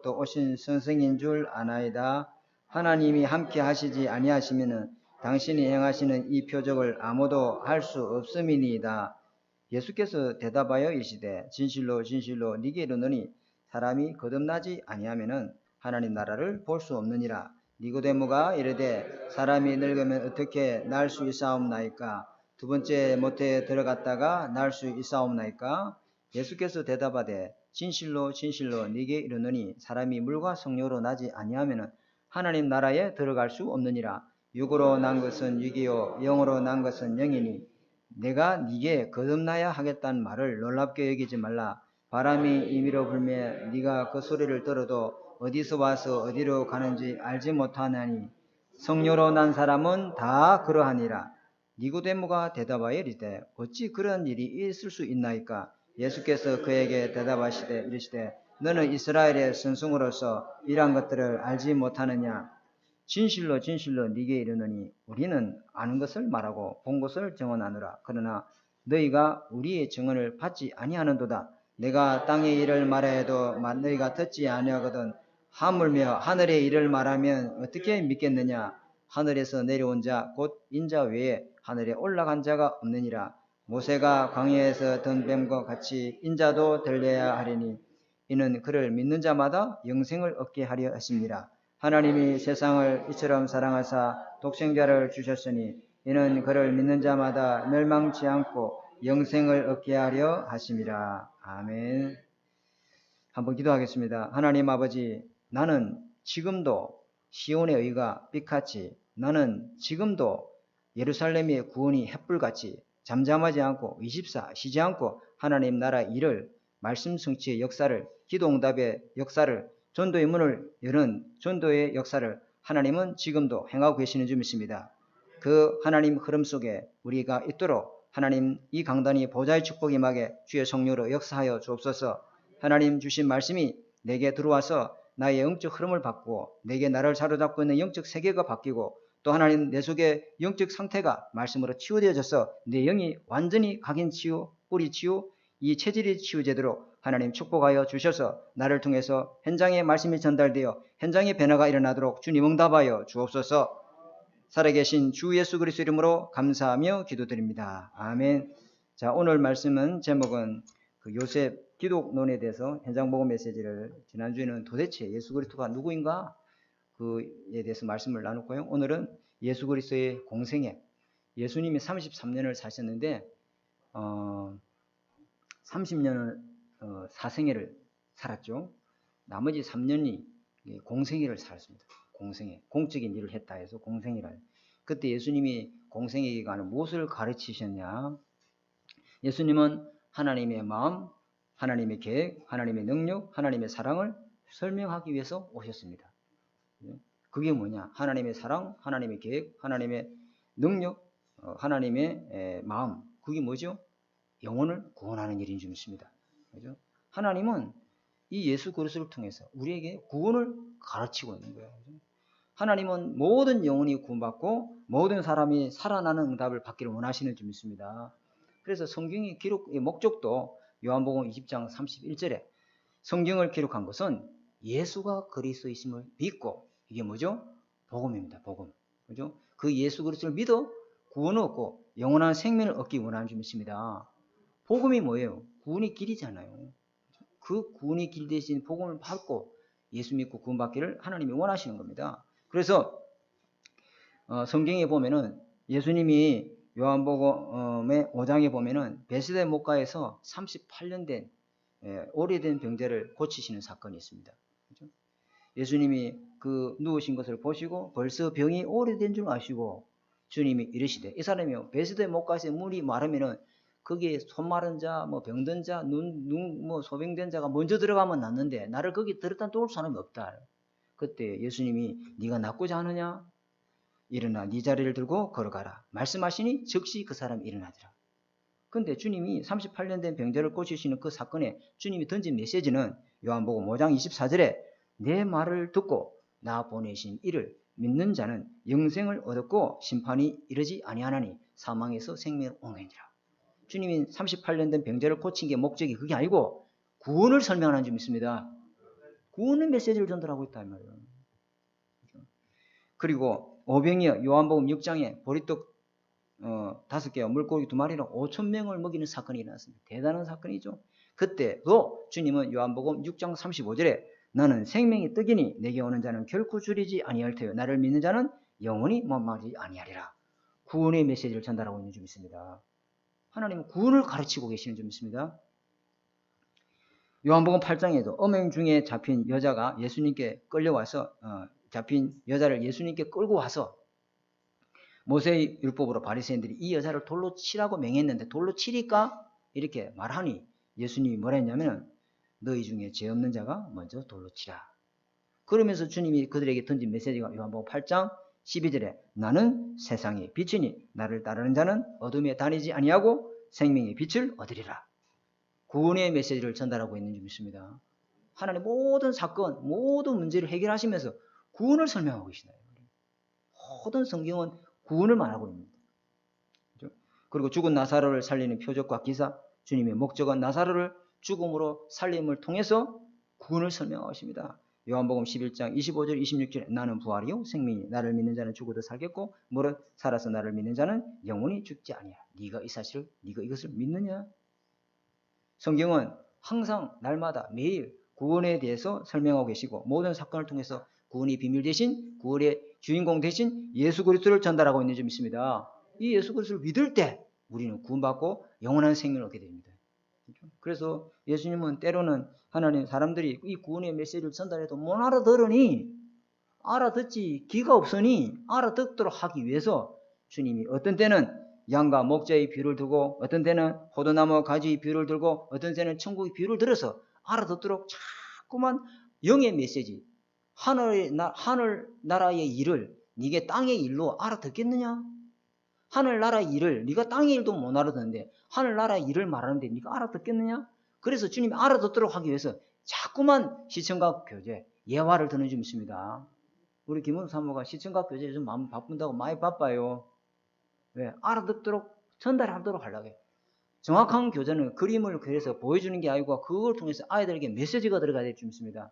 또 오신 선생인 줄 아나이다. 하나님이 함께 하시지 아니하시면은 당신이 행하시는 이 표적을 아무도 할 수 없음이니이다. 예수께서 대답하여 이르시되 진실로 진실로 네게 이르노니 사람이 거듭나지 아니하면은 하나님 나라를 볼 수 없느니라. 니고데모가 이르되 사람이 늙으면 어떻게 날 수 있사옵나이까? 두 번째 모태에 들어갔다가 날 수 있사옵나이까? 예수께서 대답하되 진실로 진실로 네게 이르노니 사람이 물과 성령으로 나지 아니하면은 하나님 나라에 들어갈 수 없느니라. 육으로 난 것은 육이요 영으로 난 것은 영이니 내가 네게 거듭나야 하겠다는 말을 놀랍게 여기지 말라. 바람이 임의로 불매 네가 그 소리를 들어도 어디서 와서 어디로 가는지 알지 못하나니 성령으로 난 사람은 다 그러하니라. 니고데모가 대답하여 이르되 어찌 그런 일이 있을 수 있나이까? 예수께서 그에게 대답하시되 이르시되 너는 이스라엘의 선송으로서 이러한 것들을 알지 못하느냐? 진실로 진실로 네게 이르노니 우리는 아는 것을 말하고 본 것을 증언하노라. 그러나 너희가 우리의 증언을 받지 아니하는도다. 내가 땅의 일을 말하여도 너희가 듣지 아니하거든 하물며 하늘의 일을 말하면 어떻게 믿겠느냐? 하늘에서 내려온 자 곧 인자 외에 하늘에 올라간 자가 없느니라. 모세가 광야에서 든 뱀과 같이 인자도 들려야 하리니 이는 그를 믿는 자마다 영생을 얻게 하려 하심이라. 하나님이 세상을 이처럼 사랑하사 독생자를 주셨으니 이는 그를 믿는 자마다 멸망치 않고 영생을 얻게 하려 하심이라. 아멘. 한번 기도하겠습니다. 하나님 아버지, 나는 지금도 시온의 의가 빛같이, 나는 지금도 예루살렘의 구원이 햇불같이 잠잠하지 않고 24 쉬지 않고 하나님 나라 일을, 말씀 성취의 역사를, 기도 응답의 역사를, 전도의 문을 여는 전도의 역사를 하나님은 지금도 행하고 계시는 줄 믿습니다. 그 하나님 흐름 속에 우리가 있도록 하나님 이 강단이 보좌의 축복이 임하게 주의 성령으로 역사하여 주옵소서. 하나님 주신 말씀이 내게 들어와서 나의 영적 흐름을 바꾸고 내게 나를 사로잡고 있는 영적 세계가 바뀌고 또 하나님 내 속의 영적 상태가 말씀으로 치유되어져서 내 영이 완전히 각인 치유, 뿌리 치유, 이 체질이 치유되도록 하나님 축복하여 주셔서 나를 통해서 현장의 말씀이 전달되어 현장의 변화가 일어나도록 주님 응답하여 주옵소서. 살아계신 주 예수 그리스도 이름으로 감사하며 기도드립니다. 아멘. 자, 오늘 말씀은 제목은 그 요셉 기독론에 대해서 현장 복음 메시지를 지난주에는 도대체 예수 그리스도가 누구인가 그에 대해서 말씀을 나눴고요. 오늘은 예수 그리스도의 공생애, 예수님이 33년을 사셨는데 30년을 사생애를 살았죠. 나머지 3년이 공생애를 살았습니다. 공생애, 공적인 일을 했다 해서 공생애라. 그때 예수님이 공생애 기간에 무엇을 가르치셨냐? 예수님은 하나님의 마음, 하나님의 계획, 하나님의 능력, 하나님의 사랑을 설명하기 위해서 오셨습니다. 그게 뭐냐? 하나님의 사랑, 하나님의 계획, 하나님의 능력, 하나님의 마음. 그게 뭐죠? 영혼을 구원하는 일인 줄 믿습니다. 그죠? 하나님은 이 예수 그리스도를 통해서 우리에게 구원을 가르치고 있는 거예요. 그죠? 하나님은 모든 영혼이 구원받고 모든 사람이 살아나는 응답을 받기를 원하시는 줄 믿습니다. 그래서 성경의 기록의 목적도 요한복음 20장 31절에 성경을 기록한 것은 예수가 그리스도이심을 믿고 이게 뭐죠? 복음입니다. 복음. 그죠? 그 예수 그리스도를 믿어 구원을 얻고 영원한 생명을 얻기 원하는 줄 믿습니다. 복음이 뭐예요? 구원의 길이잖아요. 그 구원의 길 대신 복음을 받고 예수 믿고 구원받기를 하나님이 원하시는 겁니다. 그래서 성경에 보면은 예수님이 요한복음의 5장에 보면은 베스데 목가에서 38년 된 오래된 병자를 고치시는 사건이 있습니다. 그렇죠? 예수님이 그 누우신 것을 보시고 벌써 병이 오래된 줄 아시고 주님이 이르시되 이 사람이요 베스데 목가에서 물이 마르면은 거기에 손 마른 자, 뭐 병든 자, 뭐 소병된 자가 먼저 들어가면 낫는데 나를 거기 들었다 놓을 사람이 없다. 그때 예수님이 네가 낫고자 하느냐? 일어나 네 자리를 들고 걸어가라. 말씀하시니 즉시 그 사람이 일어나더라. 근데 주님이 38년 된 병자를 고치시는 그 사건에 주님이 던진 메시지는 요한복음 5장 24절에 내 말을 듣고 나 보내신 이를 믿는 자는 영생을 얻었고 심판이 이르지 아니하나니 사망에서 생명을 옹행이라. 주님이 38년 된 병자를 고친 게 목적이 그게 아니고 구원을 설명하는 줄 믿습니다. 구원의 메시지를 전달하고 있다 이 말이에요. 그리고 오병이어 요한복음 6장에 보리떡 5개와 물고기 2마리로 5,000명을 먹이는 사건이 일어났습니다. 대단한 사건이죠. 그때도 주님은 요한복음 6장 35절에 나는 생명의 떡이니 내게 오는 자는 결코 줄이지 아니할 테요 나를 믿는 자는 영원히 멈마지 아니하리라. 구원의 메시지를 전달하고 있는 줄 믿습니다. 하나님은 구원을 가르치고 계시는 줄 믿습니다. 요한복음 8장에도 엄행 중에 잡힌 여자가 예수님께 끌려와서 잡힌 여자를 예수님께 끌고 와서 모세의 율법으로 바리새인들이 이 여자를 돌로 치라고 명했는데 돌로 치리까? 이렇게 말하니 예수님이 뭐라 했냐면 너희 중에 죄 없는 자가 먼저 돌로 치라. 그러면서 주님이 그들에게 던진 메시지가 요한복음 8장 12절에 나는 세상의 빛이니 나를 따르는 자는 어둠에 다니지 아니하고 생명의 빛을 얻으리라. 구원의 메시지를 전달하고 있는 줄 믿습니다. 하나님 모든 사건, 모든 문제를 해결하시면서 구원을 설명하고 계시나요? 모든 성경은 구원을 말하고 있습니다. 그리고 죽은 나사로를 살리는 표적과 기사, 주님의 목적은 나사로를 죽음으로 살림을 통해서 구원을 설명하십니다. 요한복음 11장 25절 26절에 나는 부활이요 생명이 나를 믿는 자는 죽어도 살겠고 무릇 살아서 나를 믿는 자는 영원히 죽지 아니야. 네가 이 사실을 네가 이것을 믿느냐? 성경은 항상 날마다 매일 구원에 대해서 설명하고 계시고 모든 사건을 통해서 구원의 비밀 대신 구원의 주인공 대신 예수 그리스도를 전달하고 있는 줄 믿습니다. 이 예수 그리스도를 믿을 때 우리는 구원받고 영원한 생명을 얻게 됩니다. 그래서 예수님은 때로는 하나님 사람들이 이 구원의 메시지를 전달해도 못 알아들으니 알아듣지 기가 없으니 알아듣도록 하기 위해서 주님이 어떤 때는 양과 목자의 비유를 두고 어떤 때는 포도나무 가지의 비유를 들고 어떤 때는 천국의 비유를 들어서 알아듣도록 자꾸만 영의 메시지 하늘 나라의 일을 네게 땅의 일로 알아듣겠느냐? 하늘나라의 일을 네가 땅의 일도 못 알아듣는데 하늘나라의 일을 말하는데 네가 알아듣겠느냐? 그래서 주님이 알아듣도록 하기 위해서 자꾸만 시청각 교재 예화를 드는 줄 믿습니다. 우리 김은수 사모가 시청각 교재 요즘 마음 바쁜다고 많이 바빠요. 왜? 알아듣도록 전달하도록 하려고 해요. 정확한 교재는 그림을 그려서 보여주는 게 아니고 그걸 통해서 아이들에게 메시지가 들어가야 될 줄 믿습니다.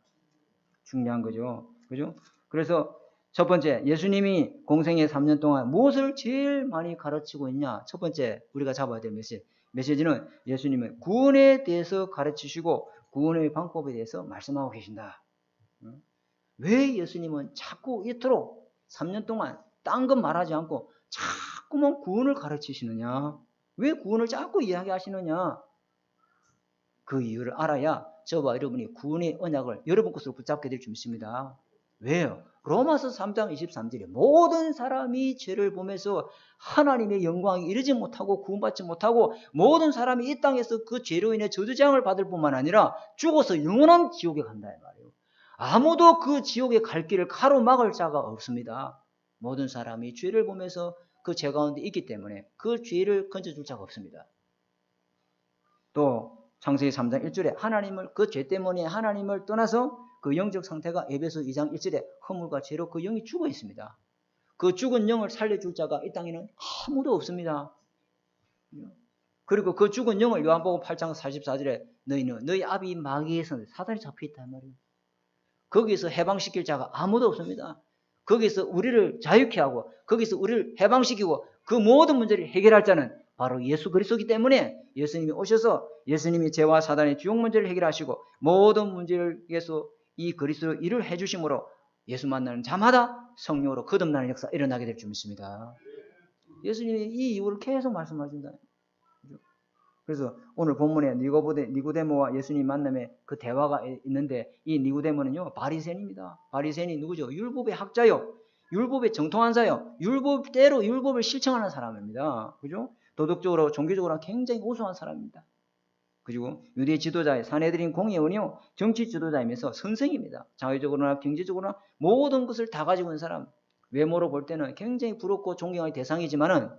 중요한 거죠. 그죠? 그래서 첫 번째, 예수님이 공생의 3년 동안 무엇을 제일 많이 가르치고 있냐? 첫 번째, 우리가 잡아야 될 메시지는 예수님은 구원에 대해서 가르치시고 구원의 방법에 대해서 말씀하고 계신다. 왜 예수님은 자꾸 이토록 3년 동안 딴 건 말하지 않고 자꾸만 구원을 가르치시느냐? 왜 구원을 자꾸 이야기하시느냐? 그 이유를 알아야 저와 여러분이 구원의 언약을 여러분 것으로 붙잡게 될 줄 믿습니다. 왜요? 로마서 3장 23절에 모든 사람이 죄를 보면서 하나님의 영광에 이르지 못하고 구원받지 못하고 모든 사람이 이 땅에서 그 죄로 인해 저주장을 받을 뿐만 아니라 죽어서 영원한 지옥에 간다 이 말이에요. 아무도 그 지옥에 갈 길을 가로막을 자가 없습니다. 모든 사람이 죄를 보면서 그 죄 가운데 있기 때문에 그 죄를 건져줄 자가 없습니다. 또 창세기 3장 1절에 하나님을 그 죄 때문에 하나님을 떠나서 그 영적 상태가 에베소 2장 1절에 허물과 죄로 그 영이 죽어 있습니다. 그 죽은 영을 살려줄 자가 이 땅에는 아무도 없습니다. 그리고 그 죽은 영을 요한복음 8장 44절에 너희는 너희 아비 마귀에서 사단이 잡혀있단 말이에요. 거기서 해방시킬 자가 아무도 없습니다. 거기서 우리를 자유케 하고 거기서 우리를 해방시키고 그 모든 문제를 해결할 자는 바로 예수 그리스도이기 때문에 예수님이 오셔서 예수님이 죄와 사단의 주요 문제를 해결하시고 모든 문제를 위해서 이 그리스도 일을 해주심으로 예수 만나는 자마다 성령으로 거듭나는 역사가 일어나게 될 줄 믿습니다. 예수님이 이 이유를 계속 말씀하신다. 그래서 오늘 본문에 니고데모와 예수님 만남에 그 대화가 있는데 이 니고데모는요 바리새인입니다. 바리새인이 누구죠? 율법의 학자요. 율법에 정통한 자요. 율법대로 율법을 실천하는 사람입니다. 그죠? 도덕적으로 종교적으로 굉장히 우수한 사람입니다. 그리고 유대 지도자의 사내들인 공예원이요 정치 지도자이면서 선생입니다. 사회적으로나 경제적으로나 모든 것을 다 가지고 있는 사람. 외모로 볼 때는 굉장히 부럽고 존경할 대상이지만은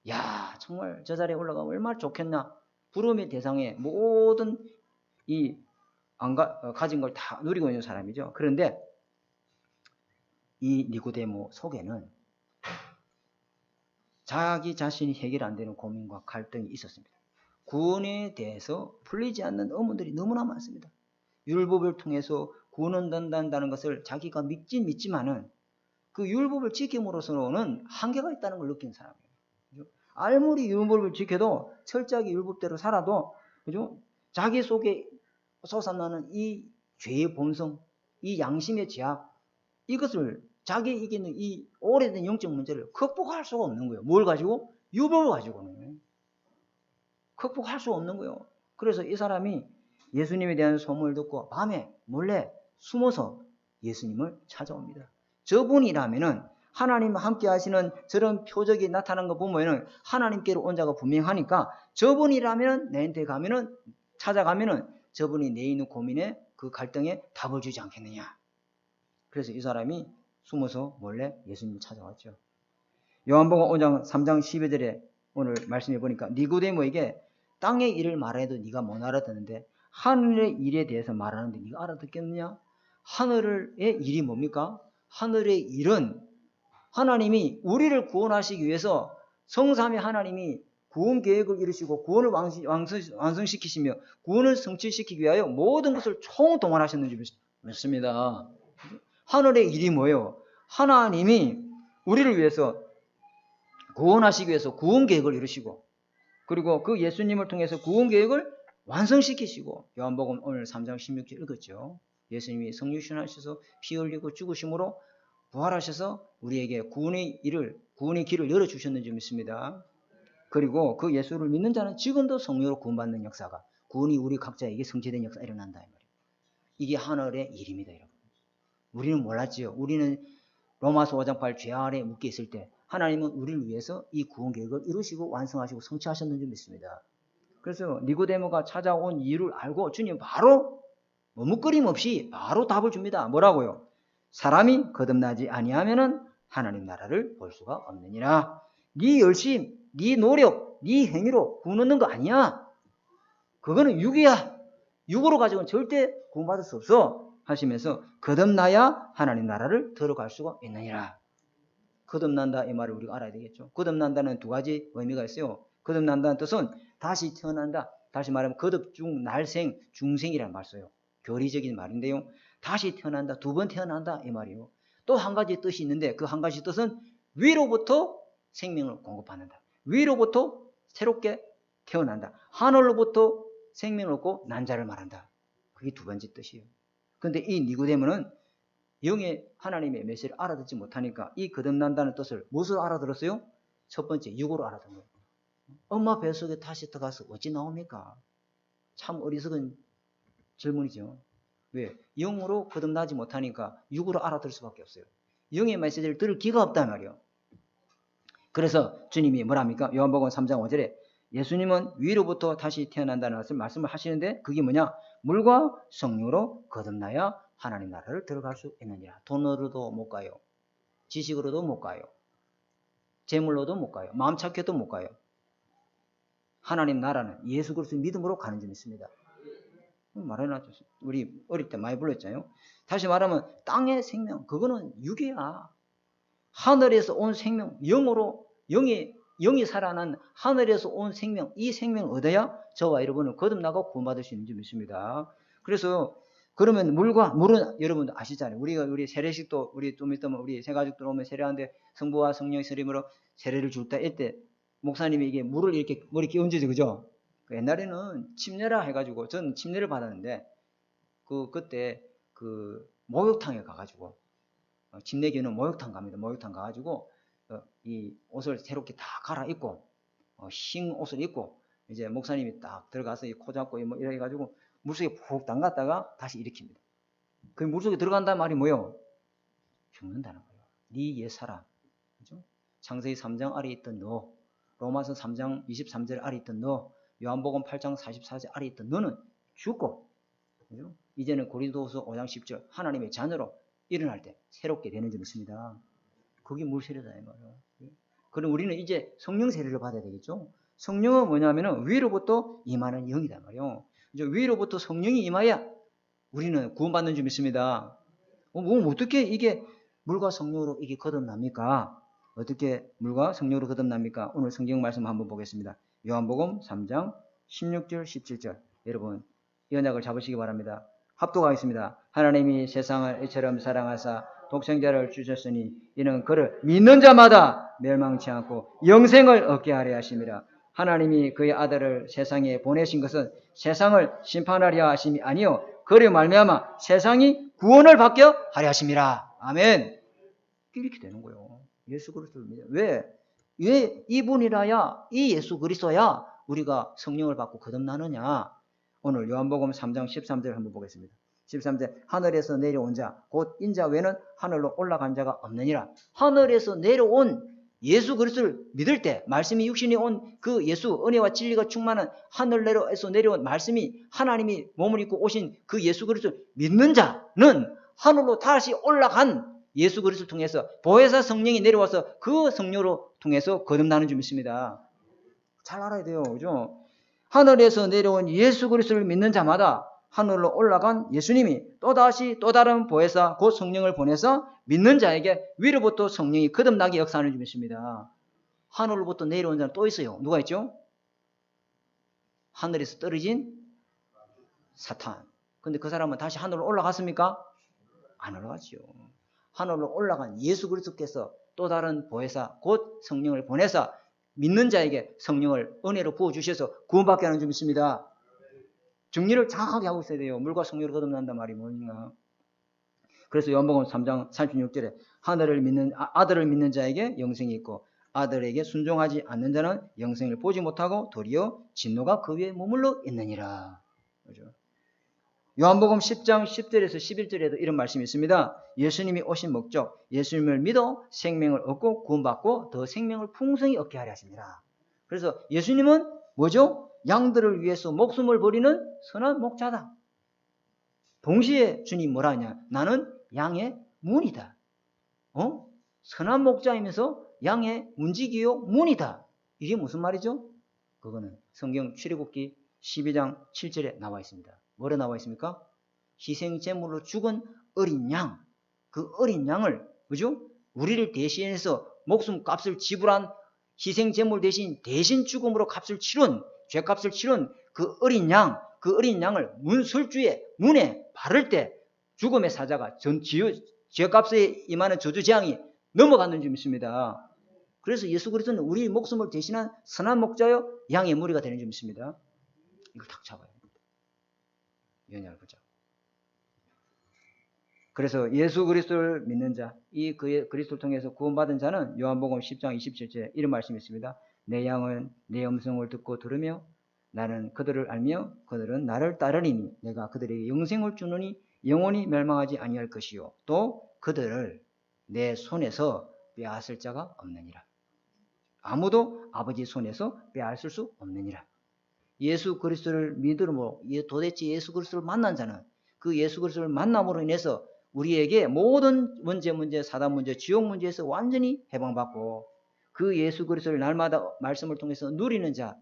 야 정말 저 자리에 올라가면 얼마나 좋겠나. 부러움의 대상에 모든 이 가진 걸 다 누리고 있는 사람이죠. 그런데 이 니고데모 속에는 자기 자신이 해결 안 되는 고민과 갈등이 있었습니다. 구원에 대해서 풀리지 않는 의문들이 너무나 많습니다. 율법을 통해서 구원은 된다는 것을 자기가 믿지만은 그 율법을 지킴으로서는 한계가 있다는 걸 느낀 사람이에요. 그죠? 아무리 율법을 지켜도 철저하게 율법대로 살아도 그죠? 자기 속에 솟아나는 이 죄의 본성, 이 양심의 제약, 이것을 자기에게 있는 이 오래된 영적 문제를 극복할 수가 없는 거예요. 뭘 가지고? 율법을 가지고는. 극복할 수 없는 거예요. 그래서 이 사람이 예수님에 대한 소문을 듣고 밤에 몰래 숨어서 예수님을 찾아옵니다. 저분이라면은 하나님과 함께 하시는 저런 표적이 나타난 거 보면은 하나님께로 온 자가 분명하니까 저분이라면 내한테 가면은 찾아가면은 저분이 내 있는 고민에 그 갈등에 답을 주지 않겠느냐. 그래서 이 사람이 숨어서 몰래 예수님을 찾아왔죠. 요한복음 5장 3장 12절에 오늘 말씀해 보니까 니고데모에게 땅의 일을 말해도 네가 못 알아듣는데 하늘의 일에 대해서 말하는데 네가 알아듣겠느냐? 하늘의 일이 뭡니까? 하늘의 일은 하나님이 우리를 구원하시기 위해서 성삼위 하나님이 구원 계획을 이루시고 구원을 완성시키시며 구원을 성취시키기 위하여 모든 것을 총동원하셨는지 믿습니다. 하늘의 일이 뭐예요? 하나님이 우리를 위해서 구원하시기 위해서 구원 계획을 이루시고 그리고 그 예수님을 통해서 구원 계획을 완성시키시고 요한복음 오늘 3장 16절 읽었죠. 예수님이 성육신하셔서 피 흘리고 죽으심으로 부활하셔서 우리에게 구원의 길을 열어주셨는지 믿습니다. 그리고 그 예수를 믿는 자는 지금도 성령으로 구원받는 역사가 구원이 우리 각자에게 성취된 역사가 일어난다. 이게 하늘의 일입니다. 여러분. 우리는 몰랐지요. 우리는 로마서 5장 8 죄 아래 묶여 있을 때 하나님은 우리를 위해서 이 구원 계획을 이루시고 완성하시고 성취하셨는지 믿습니다. 그래서 니고데모가 찾아온 이유를 알고 주님 바로 머뭇거림 없이 바로 답을 줍니다. 뭐라고요? 사람이 거듭나지 아니하면은 하나님 나라를 볼 수가 없느니라. 네 열심, 네 노력, 네 행위로 구원 얻는 거 아니야. 그거는 육이야. 육으로 가지고는 절대 구원받을 수 없어. 하시면서 거듭나야 하나님 나라를 들어갈 수가 있느니라. 거듭난다 이 말을 우리가 알아야 되겠죠. 거듭난다는 두 가지 의미가 있어요. 거듭난다는 뜻은 다시 태어난다. 다시 말하면 거듭 중 날생 중생이라는 말 써요. 교리적인 말인데요. 다시 태어난다. 두 번 태어난다 이 말이에요. 또 한 가지 뜻이 있는데 그 한 가지 뜻은 위로부터 생명을 공급받는다. 위로부터 새롭게 태어난다. 하늘로부터 생명을 얻고 난 자를 말한다. 그게 두 번째 뜻이에요. 그런데 이 니고데모는 영의 하나님의 메시지를 알아듣지 못하니까 이 거듭난다는 뜻을 무엇으로 알아들었어요? 첫 번째 육으로 알아듣는 거예요. 엄마 뱃속에 다시 들어가서 어찌 나옵니까? 참 어리석은 질문이죠. 왜? 영으로 거듭나지 못하니까 육으로 알아들을 수밖에 없어요. 영의 메시지를 들을 기가 없단 말이에요. 그래서 주님이 뭐랍니까? 요한복음 3장 5절에 예수님은 위로부터 다시 태어난다는 것을 말씀을 하시는데 그게 뭐냐? 물과 성령으로 거듭나야 하나님 나라를 들어갈 수 있느니라. 돈으로도 못 가요. 지식으로도 못 가요. 재물로도 못 가요. 마음 착해도 못 가요. 하나님 나라는 예수 그리스도 믿음으로 가는 줄 믿습니다. 말해놨죠. 우리 어릴 때 많이 불렀잖아요. 다시 말하면 땅의 생명, 그거는 육이야. 하늘에서 온 생명, 영이 살아난 하늘에서 온 생명, 이 생명은 어디야? 저와 여러분은 거듭나고 구원받을 수 있는지 믿습니다. 그래서 그러면 물은 여러분도 아시잖아요. 우리 세례식도 우리 좀 있으면 우리 세 가족들 오면 세례하는데 성부와 성령의 세례로 세례를 줄 때 이때 목사님이 이게 물을 이렇게 머리 끼얹어지 그죠? 옛날에는 침례라 해가지고 저는 침례를 받았는데 그때 그 목욕탕에 가가지고 침례교는 목욕탕 갑니다. 목욕탕 가가지고 이 옷을 새롭게 다 갈아입고 흰 옷을 입고 이제 목사님이 딱 들어가서 코 잡고 뭐 이래 가지고 물속에 푹 담갔다가 다시 일으킵니다. 그 물속에 들어간다는 말이 뭐예요? 죽는다는 거예요. 네 옛사람. 그죠? 창세기 3장 아래 있던 너, 로마서 3장 23절 아래 있던 너, 요한복음 8장 44절 아래 있던 너는 죽고, 그죠? 이제는 고린도후서 5장 10절 하나님의 자녀로 일어날 때 새롭게 되는 줄 믿습니다. 그게 물 세례다 이 말이에요. 그럼 우리는 이제 성령 세례를 받아야 되겠죠. 성령은 뭐냐면은 위로부터 임하는 영이다 말이에요. 이제 위로부터 성령이 임하여 우리는 구원받는 줄 믿습니다. 어떻게 이게 물과 성령으로 이게 거듭납니까? 어떻게 물과 성령으로 거듭납니까? 오늘 성경 말씀 한번 보겠습니다. 요한복음 3장 16절 17절 여러분 이 언약을 잡으시기 바랍니다. 합독하겠습니다. 하나님이 세상을 이처럼 사랑하사 독생자를 주셨으니 이는 그를 믿는 자마다 멸망치 않고 영생을 얻게 하려 하심이라. 하나님이 그의 아들을 세상에 보내신 것은 세상을 심판하려 하심이 아니요 그로 말미암아 세상이 구원을 받게 하려 하심이라. 아멘. 이렇게 되는 거예요. 예수 그리스도를 믿어요. 왜 이분이라야, 이 예수 그리스도야 우리가 성령을 받고 거듭나느냐. 오늘 요한복음 3장 13절 한번 보겠습니다. 13절 하늘에서 내려온 자 곧 인자 외에는 하늘로 올라간 자가 없느니라. 하늘에서 내려온 예수 그리스도를 믿을 때 말씀이 육신이 온 그 예수 은혜와 진리가 충만한 하늘에서 내려온 말씀이 하나님이 몸을 입고 오신 그 예수 그리스도를 믿는 자는 하늘로 다시 올라간 예수 그리스도를 통해서 보혜사 성령이 내려와서 그 성령으로 통해서 거듭나는 줄 믿습니다. 잘 알아야 돼요. 그죠? 하늘에서 내려온 예수 그리스도를 믿는 자마다 하늘로 올라간 예수님이 또다시 또 다른 보혜사 곧 성령을 보내서 믿는 자에게 위로부터 성령이 거듭나게 역사하는 줄 믿습니다. 하늘로부터 내려온 자는 또 있어요. 누가 있죠? 하늘에서 떨어진 사탄. 근데 그 사람은 다시 하늘로 올라갔습니까? 안 올라갔죠. 하늘로 올라간 예수 그리스도께서 또 다른 보혜사 곧 성령을 보내서 믿는 자에게 성령을 은혜로 부어주셔서 구원받게 하는 줄 믿습니다. 정리를 정확하게 하고 있어야 돼요. 물과 성령으로 거듭난단 말이 뭐냐. 그래서 요한복음 3장 36절에 아들을 믿는 자에게 영생이 있고 아들에게 순종하지 않는 자는 영생을 보지 못하고 도리어 진노가 그 위에 머물러 있느니라. 그렇죠? 요한복음 10장 10절에서 11절에도 이런 말씀이 있습니다. 예수님이 오신 목적, 예수님을 믿어 생명을 얻고 구원받고 더 생명을 풍성히 얻게 하려 하십니다. 그래서 예수님은 뭐죠? 양들을 위해서 목숨을 버리는 선한 목자다. 동시에 주님 뭐라 하냐? 나는 양의 문이다. 선한 목자이면서 양의 문지기요 문이다. 이게 무슨 말이죠? 그거는 성경 출애굽기 12장 7절에 나와 있습니다. 뭐로 나와 있습니까? 희생제물로 죽은 어린 양. 그 어린 양을, 그죠? 우리를 대신해서 목숨값을 지불한 희생제물 대신 죽음으로 죄값을 치른 그 어린 양을 문설주에 문에 바를 때 죽음의 사자가 죄값에 임하는 저주재앙이 넘어가는 줄 믿습니다. 그래서 예수 그리스도는 우리 목숨을 대신한 선한 목자여 양의 무리가 되는 줄 믿습니다. 이걸 탁 잡아야 됩니다. 연약을 보자. 그래서 예수 그리스도를 믿는 자, 이 그리스도를 통해서 구원받은 자는 요한복음 10장 27절에 이런 말씀이 있습니다. 내 양은 내 음성을 듣고 들으며 나는 그들을 알며 그들은 나를 따르리니 내가 그들에게 영생을 주노니 영원히 멸망하지 아니할 것이요 또 그들을 내 손에서 빼앗을 자가 없느니라. 아무도 아버지 손에서 빼앗을 수 없느니라. 예수 그리스도를 믿음으로 도대체 예수 그리스도를 만난 자는 그 예수 그리스도를 만남으로 인해서 우리에게 모든 문제, 사단 문제, 지옥 문제에서 완전히 해방받고 그 예수 그리스도를 날마다 말씀을 통해서 누리는 자,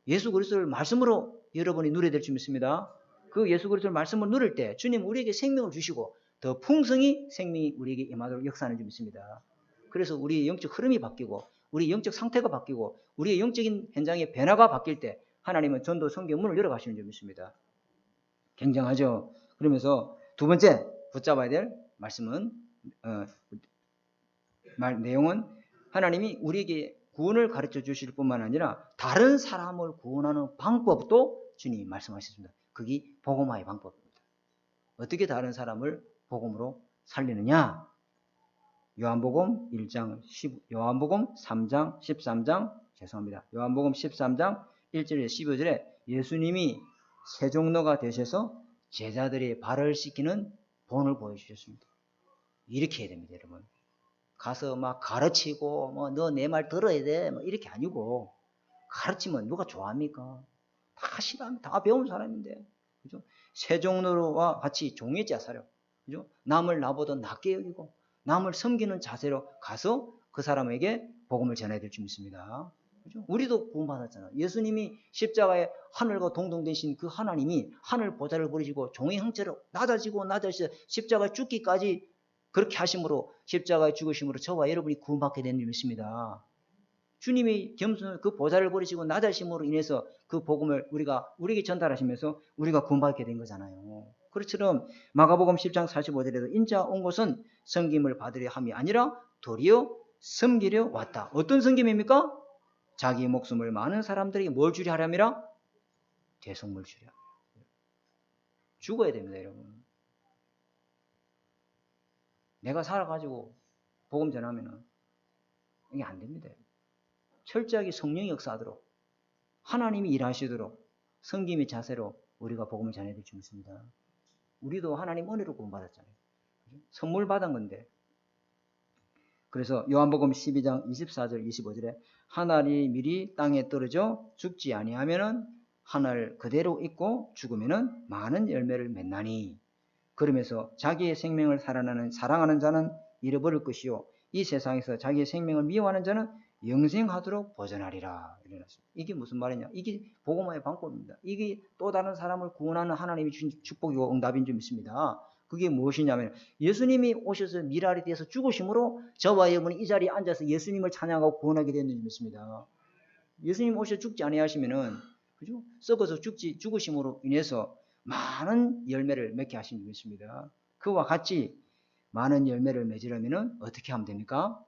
예수 그리스도를 말씀으로 여러분이 누려야 될 줄 믿습니다. 그 예수 그리스도를 말씀을 누릴 때 주님 우리에게 생명을 주시고 더 풍성히 생명이 우리에게 임하도록 역사하는 줄 믿습니다. 그래서 우리의 영적 흐름이 바뀌고 우리 영적 상태가 바뀌고 우리의 영적인 현장의 변화가 바뀔 때 하나님은 전도 성경 문을 열어가시는 줄 믿습니다. 굉장하죠. 그러면서 두 번째 붙잡아야 될 말씀은 내용은 하나님이 우리에게 구원을 가르쳐 주실 뿐만 아니라 다른 사람을 구원하는 방법도 주님이 말씀하셨습니다. 그게 복음화의 방법입니다. 어떻게 다른 사람을 복음으로 살리느냐? 요한복음 3장 13장 요한복음 13장 1절에 15절에 예수님이 세종로가 되셔서 제자들의 발을 씻기는 본을 보여주셨습니다. 이렇게 해야 됩니다, 여러분. 가서 막 가르치고 너 내 말 들어야 돼 이렇게 아니고 가르치면 누가 좋아합니까? 다 싫어합니다. 다 배운 사람인데, 그죠? 세종로와 같이 종의자 사려, 그죠? 남을 나보다 낮게 여기고 남을 섬기는 자세로 가서 그 사람에게 복음을 전해야 될 줄 믿습니다. 그죠? 우리도 구원받았잖아요. 예수님이 십자가에 하늘과 동등되신 그 하나님이 하늘 보좌를 버리시고 종의 형체로 낮아지고 십자가에 죽기까지 그렇게 하심으로 십자가에 죽으심으로 저와 여러분이 구원받게 되는 줄 믿습니다. 주님이 겸손 그 보좌를 버리시고 낮아심으로 인해서 그 복음을 우리에게 전달하시면서 우리가 구원받게 된 거잖아요. 그렇처럼 마가복음 10장 45절에도 인자 온 것은 섬김을 받으려 함이 아니라 도리어 섬기려 왔다. 어떤 섬김입니까? 자기 목숨을 많은 사람들이 뭘 주려 하람이라? 대속물 주려. 죽어야 됩니다, 여러분. 내가 살아가지고 복음 전하면은 이게 안 됩니다. 철저하게 성령이 역사하도록 하나님이 일하시도록 섬김의 자세로 우리가 복음을 전해드릴 줄 믿습니다. 우리도 하나님 은혜로 구원받았잖아요. 선물 받은 건데. 그래서 요한복음 12장 24절 25절에 하늘이 미리 땅에 떨어져 죽지 아니하면은 하늘 그대로 있고 죽으면은 많은 열매를 맺나니 그러면서 자기의 생명을 사랑하는 자는 잃어버릴 것이요 이 세상에서 자기의 생명을 미워하는 자는 영생하도록 보전하리라. 이게 무슨 말이냐? 이게 복음화의 방법입니다. 이게 또 다른 사람을 구원하는 하나님이 주신 축복이고 응답인 줄 믿습니다. 그게 무엇이냐면 예수님이 오셔서 미랄이 되어서 죽으심으로 저와 여러분이 이 자리에 앉아서 예수님을 찬양하고 구원하게 되는 줄 믿습니다. 예수님 오셔서 죽지 아니하시면은 그죠? 썩어서 죽으심으로 인해서 많은 열매를 맺게 하신 줄 믿습니다. 그와 같이 많은 열매를 맺으려면은 어떻게 하면 됩니까?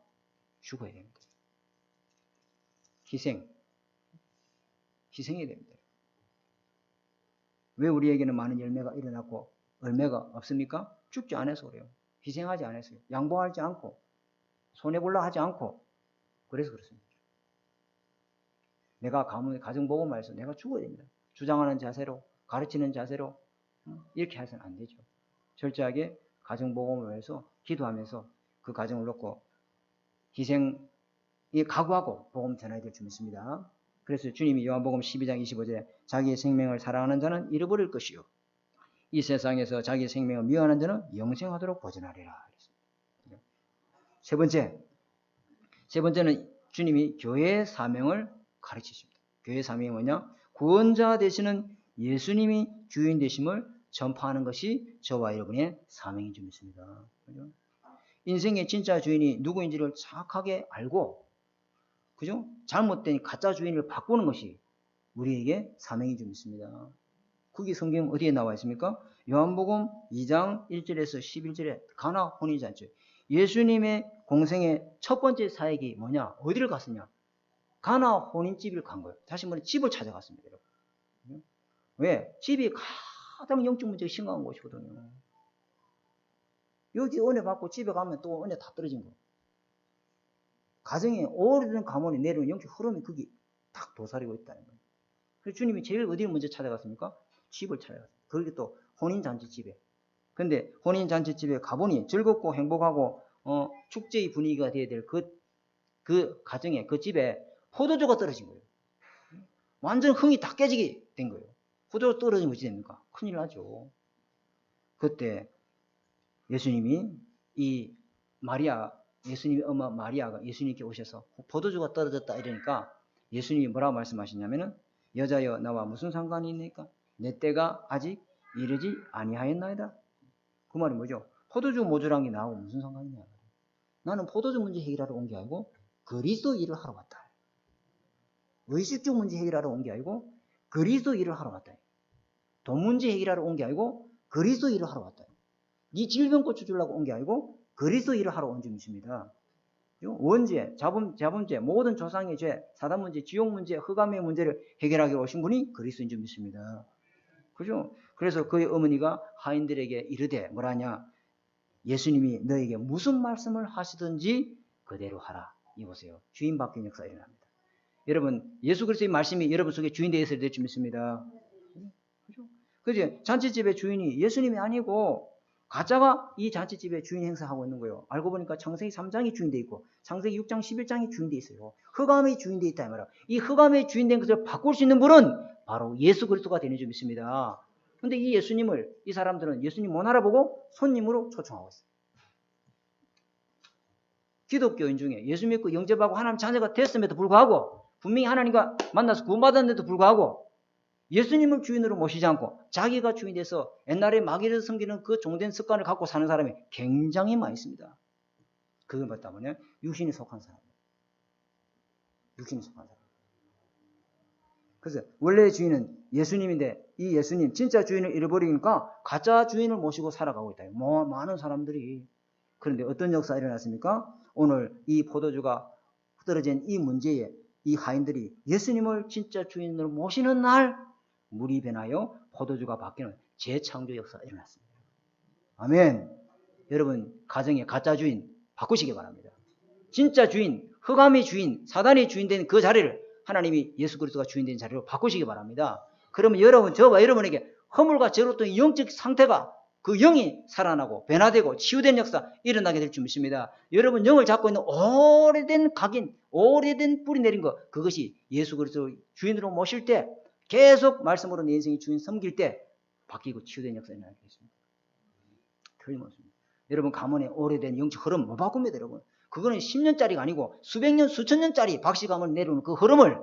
죽어야 됩니다. 희생해야 됩니다. 왜 우리에게는 많은 열매가 일어났고 열매가 없습니까? 죽지 않아서 그래요. 희생하지 않았어요. 양보하지 않고 손해볼라 하지 않고 그래서 그렇습니다. 내가 가정복음화해서 내가 죽어야 됩니다. 주장하는 자세로 가르치는 자세로 이렇게 해서는 안 되죠. 철저하게 가정복음을 해서 기도하면서 그 가정을 놓고 희생에 각오하고 복음 전해야 될 줄 믿습니다. 그래서 주님이 요한복음 12장 25절에 자기의 생명을 사랑하는 자는 잃어버릴 것이요 이 세상에서 자기의 생명을 미워하는 자는 영생하도록 보전하리라. 세 번째는 주님이 교회의 사명을 가르치십니다. 교회의 사명이 뭐냐? 구원자 되시는 예수님이 주인 되심을 전파하는 것이 저와 여러분의 사명인 줄 믿습니다. 그죠? 인생의 진짜 주인이 누구인지를 정확하게 알고, 그죠? 잘못된 가짜 주인을 바꾸는 것이 우리에게 사명인 줄 믿습니다. 그게 성경 어디에 나와 있습니까? 요한복음 2장 1절에서 11절에 가나 혼인잔치. 예수님의 공생의 첫 번째 사역이 뭐냐? 어디를 갔느냐? 가나 혼인집을 간 거예요. 다시 말해 집을 찾아갔습니다. 여러분. 왜? 집이 가장 영적 문제가 심각한 곳이거든요. 여기 은혜 받고 집에 가면 또 은혜 다 떨어진 거예요. 가정에 오래된 가문이 내려온 영적 흐름이 거기 딱 도사리고 있다는 거예요. 그래서 주님이 제일 어디를 먼저 찾아갔습니까? 집을 찾아갔어요. 그게 또 혼인잔치집에. 근데 혼인잔치집에 가보니 즐겁고 행복하고 축제의 분위기가 되어야 될 그 가정에 그 집에 포도주가 떨어진 거예요. 완전 흥이 다 깨지게 된 거예요. 포도주가 떨어지면 어찌 됩니까? 큰일 나죠. 그때 예수님이 예수님의 엄마 마리아가 예수님께 오셔서 포도주가 떨어졌다 이러니까 예수님이 뭐라고 말씀하시냐면은 여자여 나와 무슨 상관이 있니까? 내 때가 아직 이르지 아니하였나이다. 그 말이 뭐죠? 포도주 모자란 게 나하고 무슨 상관이냐? 나는 포도주 문제 해결하러 온 게 아니고 그리스도 일을 하러 왔다. 의식적 문제 해결하러 온 게 아니고 그리스도 일을 하러 왔다. 돈 문제 해결하러 온 게 아니고 그리스도 일을 하러 왔다. 네 질병 고쳐주려고 온 게 아니고 그리스도 일을 하러 온 줄 믿습니다. 원죄, 자범죄, 모든 조상의 죄, 사단 문제, 지옥 문제, 흑암의 문제를 해결하기 오신 분이 그리스도인 줄 믿습니다. 그죠? 그래서 그의 어머니가 하인들에게 이르되 뭐라냐? 예수님이 너에게 무슨 말씀을 하시든지 그대로 하라. 이보세요. 주인 바뀐 역사 일어납니다. 여러분, 예수 그리스도의 말씀이 여러분 속에 주인 되어서 될 줄 믿습니다. 그죠? 그죠? 잔치집의 주인이 예수님이 아니고 가짜가 이 잔치집의 주인 행사하고 있는 거예요. 알고 보니까 창세기 3장이 주인돼 있고 창세기 6장 11장이 주인돼 있어요. 흑암의 주인돼 있다 이 말이야. 이 흑암의 주인된 것을 바꿀 수 있는 분은 바로 예수 그리스도가 되는 줄 믿습니다. 그런데 이 예수님을 이 사람들은 예수님 못 알아보고 손님으로 초청하고 있어요. 기독교인 중에 예수 믿고 영접하고 하나님 자녀가 됐음에도 불구하고 분명히 하나님과 만나서 구원받았는데도 불구하고 예수님을 주인으로 모시지 않고 자기가 주인 돼서 옛날에 마귀를 섬기는 그 종된 습관을 갖고 사는 사람이 굉장히 많이 있습니다. 그게 뭐다 보냐? 육신에 속한 사람. 육신에 속한 사람. 그래서 원래 주인은 예수님인데 이 예수님 진짜 주인을 잃어버리니까 가짜 주인을 모시고 살아가고 있다. 많은 사람들이. 그런데 어떤 역사가 일어났습니까? 오늘 이 포도주가 흐드러진 이 문제에 이 하인들이 예수님을 진짜 주인으로 모시는 날 물이 변하여 포도주가 바뀌는 재창조 역사가 일어났습니다. 아멘. 여러분 가정의 가짜 주인 바꾸시기 바랍니다. 진짜 주인, 흑암의 주인, 사단의 주인 된 그 자리를 하나님이 예수 그리스도가 주인 된 자리로 바꾸시기 바랍니다. 그러면 여러분, 저와 여러분에게 허물과 죄로부터 영적 상태가 그 영이 살아나고 변화되고 치유된 역사 일어나게 될 줄 믿습니다. 여러분 영을 잡고 있는 오래된 각인, 오래된 뿌리 내린 것, 그것이 예수 그리스도 주인으로 모실 때 계속 말씀으로 내 인생의 주인 섬길 때 바뀌고 치유된 역사 일어나게 되겠습니다. 틀림없습니다. 여러분 가문의 오래된 영적 흐름 못 바꿉니다. 여러분. 그거는 10년짜리가 아니고 수백 년, 수천 년짜리 박씨감을 내려오는 그 흐름을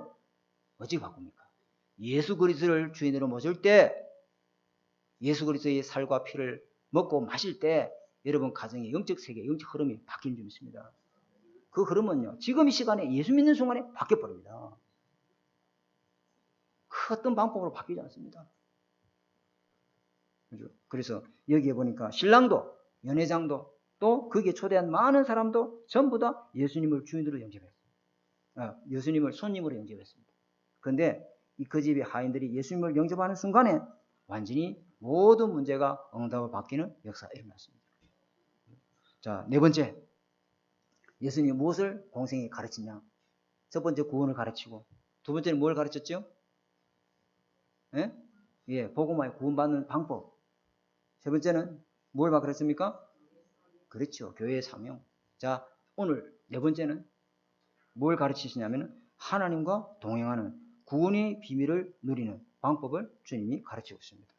어찌 바꿉니까? 예수 그리스도를 주인으로 모실 때 예수 그리스도의 살과 피를 먹고 마실 때 여러분 가정의 영적 세계, 영적 흐름이 바뀌는 줄 믿습니다. 그 흐름은요. 지금 이 시간에 예수 믿는 순간에 바뀌어버립니다. 그 어떤 방법으로 바뀌지 않습니다. 그래서 여기에 보니까 신랑도 연회장도 또 거기에 초대한 많은 사람도 전부 다 예수님을 주인으로 영접했습니다. 예수님을 손님으로 영접했습니다. 그런데 그 집의 하인들이 예수님을 영접하는 순간에 완전히 모든 문제가 응답으로 바뀌는 역사가 일어났습니다. 자, 네 번째. 예수님이 무엇을 공생에 가르치냐? 첫 번째 구원을 가르치고 두 번째는 뭘 가르쳤죠? 복음화에 구원받는 방법. 세 번째는 뭘 가르쳤습니까? 그렇죠. 교회의 사명. 자, 오늘 네 번째는 뭘 가르치시냐면 하나님과 동행하는 구원의 비밀을 누리는 방법을 주님이 가르치고 있습니다.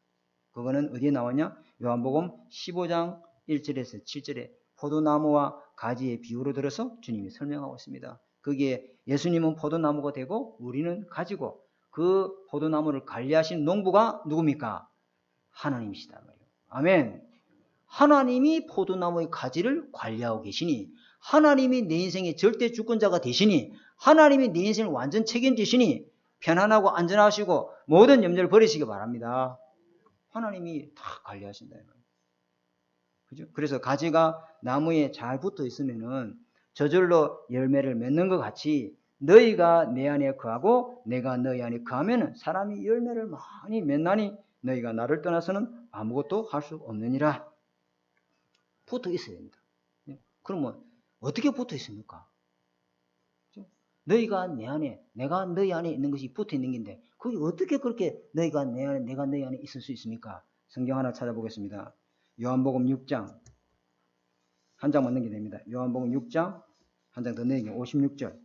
그거는 어디에 나왔냐? 요한복음 15장 1절에서 7절에 포도나무와 가지의 비유로 들어서 주님이 설명하고 있습니다. 거기에 예수님은 포도나무가 되고 우리는 가지고 그 포도나무를 관리하신 농부가 누굽니까? 하나님이시다 말이에요. 아멘. 하나님이 포도나무의 가지를 관리하고 계시니 하나님이 내 인생의 절대 주권자가 되시니 하나님이 내 인생을 완전 책임지시니 편안하고 안전하시고 모든 염려를 버리시기 바랍니다. 하나님이 다 관리하신다. 그죠? 그래서 가지가 나무에 잘 붙어 있으면은 저절로 열매를 맺는 것 같이 너희가 내 안에 거하고 내가 너희 안에 거하면은 사람이 열매를 많이 맺나니 너희가 나를 떠나서는 아무것도 할 수 없느니라. 붙어 있어야 됩니다. 그러면 어떻게 붙어 있습니까? 너희가 내 안에, 내가 너희 안에 있는 것이 붙어 있는 건데 그게 어떻게 그렇게 너희가 내 안에, 내가 너희 안에 있을 수 있습니까? 성경 하나 찾아보겠습니다. 요한복음 6장 한 장만 넘기면 됩니다. 요한복음 6장 한 장 더 넘기면 56절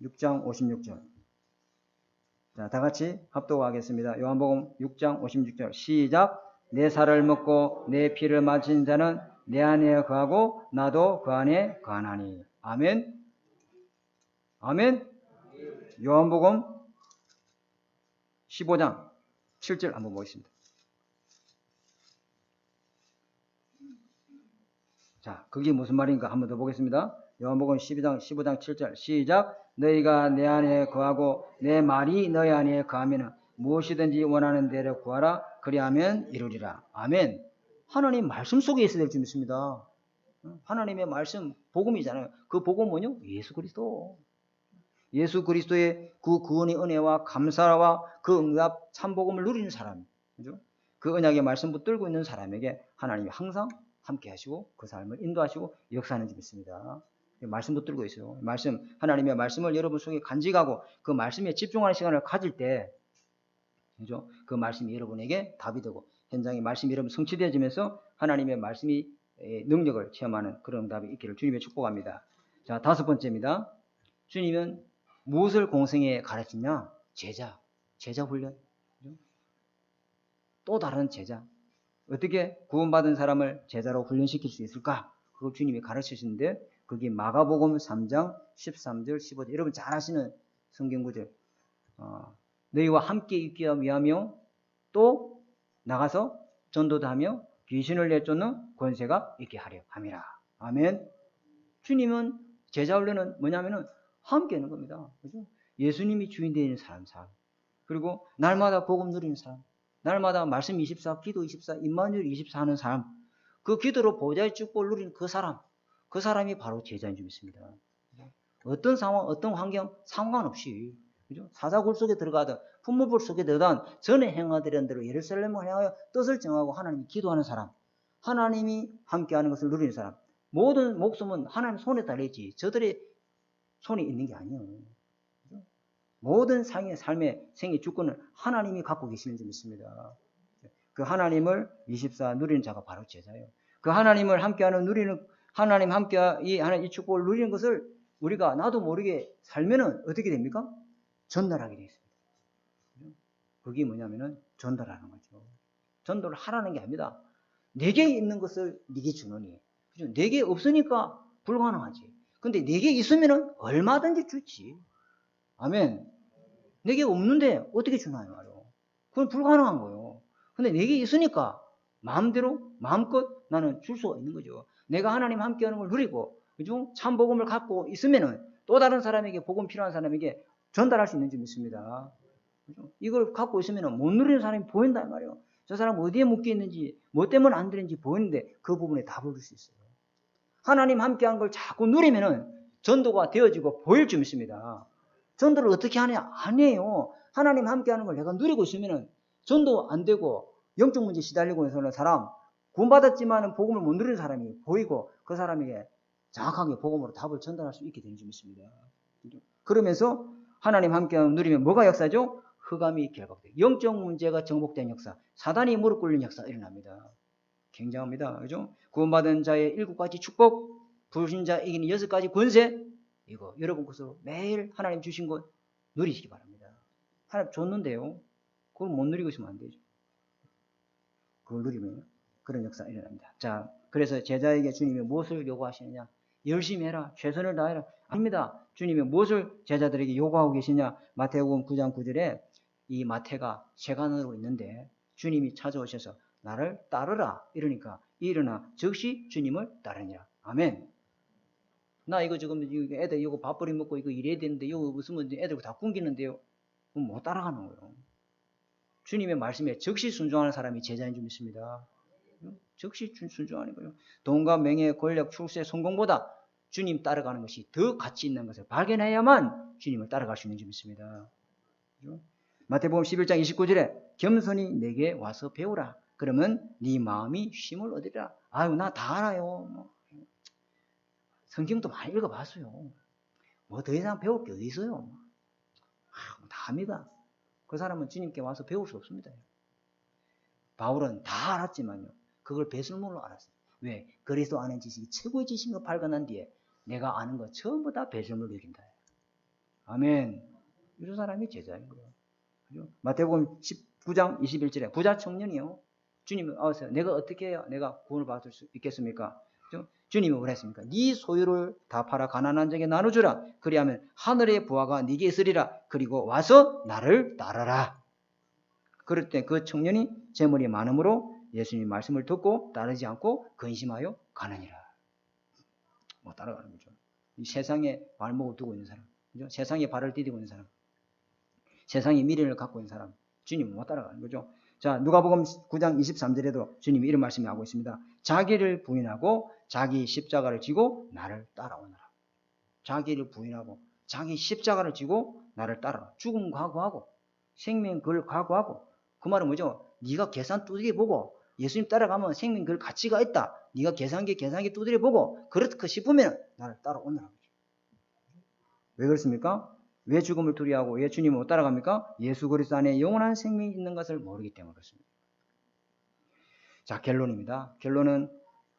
6장 56절 자, 다 같이 합독하겠습니다. 요한복음 6장 56절 시작. 내 살을 먹고 내 피를 마신 자는 내 안에 거하고 나도 그 안에 거하나니. 아멘. 아멘. 요한복음 15장 7절 한번 보겠습니다. 자, 그게 무슨 말인가 한번 더 보겠습니다. 요한복음 15장 7절 시작. 너희가 내 안에 거하고 내 말이 너희 안에 거하면 무엇이든지 원하는 대로 구하라. 그리하면 이루리라. 아멘. 하나님 말씀 속에 있어야 될 줄 믿습니다. 하나님의 말씀, 복음이잖아요. 그 복음 뭐냐? 예수 그리스도. 예수 그리스도의 그 구원의 은혜와 감사와 그 응답 참복음을 누리는 사람. 그죠? 그 언약의 말씀 붙들고 있는 사람에게 하나님이 항상 함께 하시고 그 삶을 인도하시고 역사하는 줄 믿습니다. 말씀 붙들고 있어요. 말씀, 하나님의 말씀을 여러분 속에 간직하고 그 말씀에 집중하는 시간을 가질 때 그죠? 그 말씀이 여러분에게 답이 되고 현장의 말씀이 여러분 성취되어지면서 하나님의 말씀이 능력을 체험하는 그런 답이 있기를 주님의 축복합니다. 자, 다섯 번째입니다. 주님은 무엇을 공생에 가르치냐? 제자 훈련. 그죠? 또 다른 제자. 어떻게 구원받은 사람을 제자로 훈련시킬 수 있을까? 그걸 주님이 가르치시는데 그게 마가복음 3장 13절 15절 여러분 잘 아시는 성경구절 너희와 함께 있기 위하며 또 나가서 전도도 하며 귀신을 내쫓는 권세가 있게 하려 함이라. 아멘. 주님은 제자 훈련은 뭐냐면은 함께 하는 겁니다. 그죠? 예수님이 주인 되는 삶. 그리고 날마다 복음 누리는 삶. 날마다 말씀 24, 기도 24, 임마누엘 24 하는 삶. 그 기도로 보좌의 축복을 누리는 그 사람이 바로 제자인 줄 믿습니다. 어떤 상황, 어떤 환경 상관없이, 그죠? 사자굴 속에 들어가든 풀무불 속에 들어가든 전에 행하던 대로 예루살렘을 향하여 뜻을 정하고 하나님이 기도하는 사람, 하나님이 함께하는 것을 누리는 사람, 모든 목숨은 하나님 손에 달려있지 저들의 손에 있는 게 아니에요. 그죠? 모든 삶의 생의 주권을 하나님이 갖고 계시는 줄 믿습니다. 그 하나님을 24 누리는 자가 바로 제자예요. 그 하나님을 함께하는 누리는 하나님 함께 이 축복을 누리는 것을 우리가 나도 모르게 살면은 어떻게 됩니까? 전달하게 되어 있습니다. 그게 뭐냐면은 전달하는 거죠. 전달을 하라는 게 아닙니다. 내게 있는 것을 네게 주노니. 그죠? 내게 없으니까 불가능하지. 근데 내게 있으면은 얼마든지 주지. 아멘. 내게 없는데 어떻게 주나요, 말이요? 그건 불가능한 거예요. 근데 내게 있으니까 마음대로 마음껏 나는 줄 수가 있는 거죠. 내가 하나님 함께하는 걸 누리고, 그죠? 참 복음을 갖고 있으면은 또 다른 사람에게 복음 필요한 사람에게 전달할 수 있는 줄 믿습니다. 그죠? 이걸 갖고 있으면은 못 누리는 사람이 보인단 말이에요. 저 사람 어디에 묶여 있는지, 뭐 때문에 안 되는지 보이는데 그 부분에 답을 줄 수 있어요. 하나님 함께하는 걸 자꾸 누리면은 전도가 되어지고 보일 줄 믿습니다. 전도를 어떻게 하냐? 아니에요. 하나님 함께하는 걸 내가 누리고 있으면은 전도 안 되고 영적 문제 시달리고 있는 사람, 구원받았지만 복음을 못 누리는 사람이 보이고 그 사람에게 정확하게 복음으로 답을 전달할 수 있게 되는 줄 믿습니다. 그러면서 하나님 함께하는 누리면 뭐가 역사죠? 흑암이 결박돼요. 영적 문제가 정복된 역사, 사단이 무릎 꿇는 역사 일어납니다. 굉장합니다. 그죠? 구원받은 자의 7가지 축복, 불신자 이기는 6가지 권세, 이거 여러분 것으로 매일 하나님 주신 것 누리시기 바랍니다. 하나님 줬는데요. 그걸 못 누리고 있으면 안 되죠. 그걸 누리면 그런 역사 일어납니다. 자, 그래서 제자에게 주님이 무엇을 요구하시느냐? 열심히 해라. 최선을 다해라. 아닙니다. 주님이 무엇을 제자들에게 요구하고 계시냐? 마태복음 9장 9절에 이 마태가 세간으로 있는데 주님이 찾아오셔서 나를 따르라. 이러니까 일어나 즉시 주님을 따르니라. 아멘. 나 이거 지금 애들 이거 밥벌이 먹고 이거 일해야 되는데 이거 없으면 애들 다 굶기는데요. 그럼 못 따라가는 거예요. 주님의 말씀에 즉시 순종하는 사람이 제자인 줄 믿습니다. 즉시 순종하는 거예요. 돈과 명예, 권력, 출세, 성공보다 주님 따라가는 것이 더 가치 있는 것을 발견해야만 주님을 따라갈 수 있는 줄 믿습니다. 마태복음 11장 29절에 겸손히 내게 와서 배우라. 그러면 네 마음이 쉼을 얻으리라. 아유 나 다 알아요. 성경도 많이 읽어봤어요. 뭐 더 이상 배울 게 어디 있어요. 다 압니다. 그 사람은 주님께 와서 배울 수 없습니다. 바울은 다 알았지만요. 그걸 배설물로 알았어요. 왜? 그리스도 아는 지식이 최고의 지식으로 발견한 뒤에 내가 아는 거 전부 다 배설물로 여긴다. 아멘. 이런 사람이 제자인 거예요. 그죠? 마태복음 19장 21절에 부자 청년이요. 주님이 와서 내가 어떻게 해야 내가 구원을 받을 수 있겠습니까? 그죠? 주님이 뭐라 했습니까? 네 소유를 다 팔아 가난한 자에게 나눠주라. 그리하면 하늘의 부하가 네게 있으리라. 그리고 와서 나를 따르라. 그럴 때 그 청년이 재물이 많으므로 예수님 말씀을 듣고 따르지 않고 근심하여 가느니라. 뭐 따라가는 거죠. 이 세상에 발목을 두고 있는 사람, 그죠? 세상에 발을 디디고 있는 사람, 세상의 미래를 갖고 있는 사람, 주님 못 따라가는 거죠. 자, 누가복음 9장 23절에도 주님이 이런 말씀을 하고 있습니다. 자기를 부인하고 자기 십자가를 지고 나를 따라오너라. 자기를 부인하고 자기 십자가를 지고 나를 따라라. 죽음 각오하고 생명 그걸 각오하고 그 말은 뭐죠? 네가 계산 두드려 보고 예수님 따라가면 생명 그 가치가 있다. 네가 계산기 두드려 보고 그렇게 싶으면 나를 따라오너라. 왜 그렇습니까? 왜 죽음을 두려워하고 왜 주님을 못 따라갑니까? 예수 그리스도 안에 영원한 생명이 있는 것을 모르기 때문에 그렇습니다. 자, 결론입니다. 결론은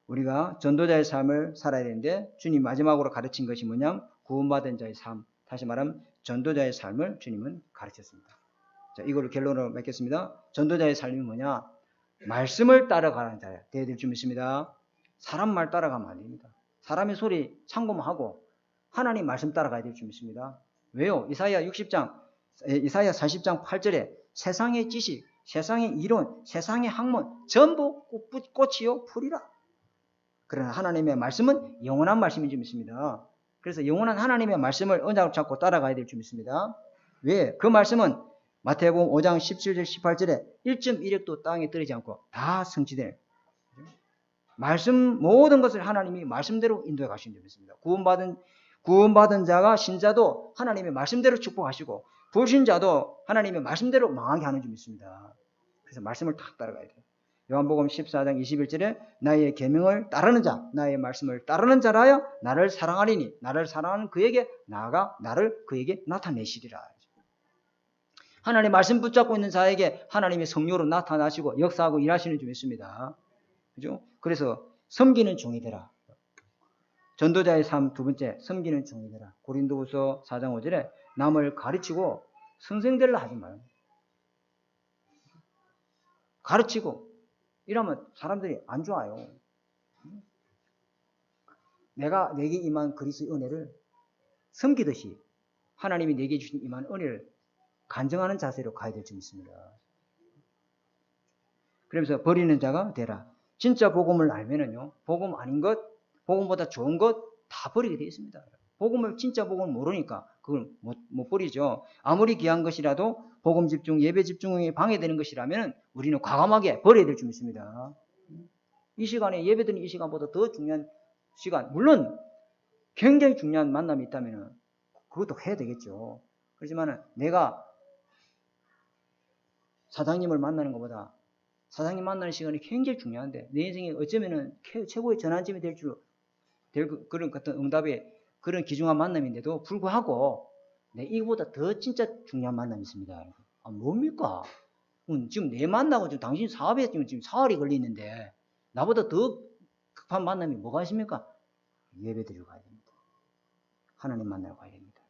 우리가 전도자의 삶을 살아야 되는데 주님 마지막으로 가르친 것이 뭐냐? 구원받은 자의 삶. 다시 말하면 전도자의 삶을 주님은 가르쳤습니다. 자, 이걸 결론으로 맺겠습니다. 전도자의 삶이 뭐냐? 말씀을 따라가는 자야. 되어야 줄 믿습니다. 사람 말 따라가면 안 됩니다. 사람의 소리 참고만 하나님 말씀 따라가야 될 줄 믿습니다. 왜요? 이사야 40장 8절에 세상의 지식, 세상의 이론, 세상의 학문 전부 꽃이요 풀이라. 그러나 하나님의 말씀은 영원한 말씀인 줄 믿습니다. 그래서 영원한 하나님의 말씀을 언약으로 잡고 따라가야 될 줄 믿습니다. 왜? 그 말씀은 마태복음 5장 17절 18절에 1.1획도 땅에 떨어지지 않고 다 성취되는 말씀 모든 것을 하나님이 말씀대로 인도해 가시는 줄 믿습니다. 구원받은 자가 신자도 하나님의 말씀대로 축복하시고 불신자도 하나님의 말씀대로 망하게 하는 줄 믿습니다. 그래서 말씀을 딱 따라가야 돼요. 요한복음 14장 21절에 나의 계명을 따르는 자, 나의 말씀을 따르는 자라여 나를 사랑하리니 나를 사랑하는 그에게 나아가 나를 그에게 나타내시리라. 하나님의 말씀 붙잡고 있는 자에게 하나님의 성령으로 나타나시고 역사하고 일하시는 줄 믿습니다. 그죠? 그래서 섬기는 종이 되라. 전도자의 삶 두 번째, 섬기는 종이 되라. 고린도후서 4장 5절에 남을 가르치고 선생되려 하지 마요. 가르치고 이러면 사람들이 안 좋아요. 내가 내게 임한 그리스도의 은혜를 섬기듯이 하나님이 내게 주신 임한 은혜를 간증하는 자세로 가야 될 줄 믿습니다. 그러면서 버리는 자가 되라. 진짜 복음을 알면은요, 복음 아닌 것, 복음보다 좋은 것 다 버리게 되어 있습니다. 복음을, 진짜 복음을 모르니까 그걸 못 버리죠. 아무리 귀한 것이라도 복음 집중, 예배 집중에 방해되는 것이라면 우리는 과감하게 버려야 될 줄 믿습니다. 이 시간에 예배드리는 이 시간보다 더 중요한 시간, 물론 굉장히 중요한 만남이 있다면 그것도 해야 되겠죠. 그렇지만 내가 사장님을 만나는 것보다 사장님 만나는 시간이 굉장히 중요한데 내 인생에 어쩌면은 최고의 전환점이 될 그런 어떤 응답의 그런 귀중한 만남인데도 불구하고 이거보다 더 진짜 중요한 만남이 있습니다. 아, 뭡니까? 지금 내 만나고 지금 당신 사업에 지금 사활이 걸리는데 나보다 더 급한 만남이 뭐가 있습니까? 예배 드리러 가야 됩니다. 하나님 만나러 가야 됩니다.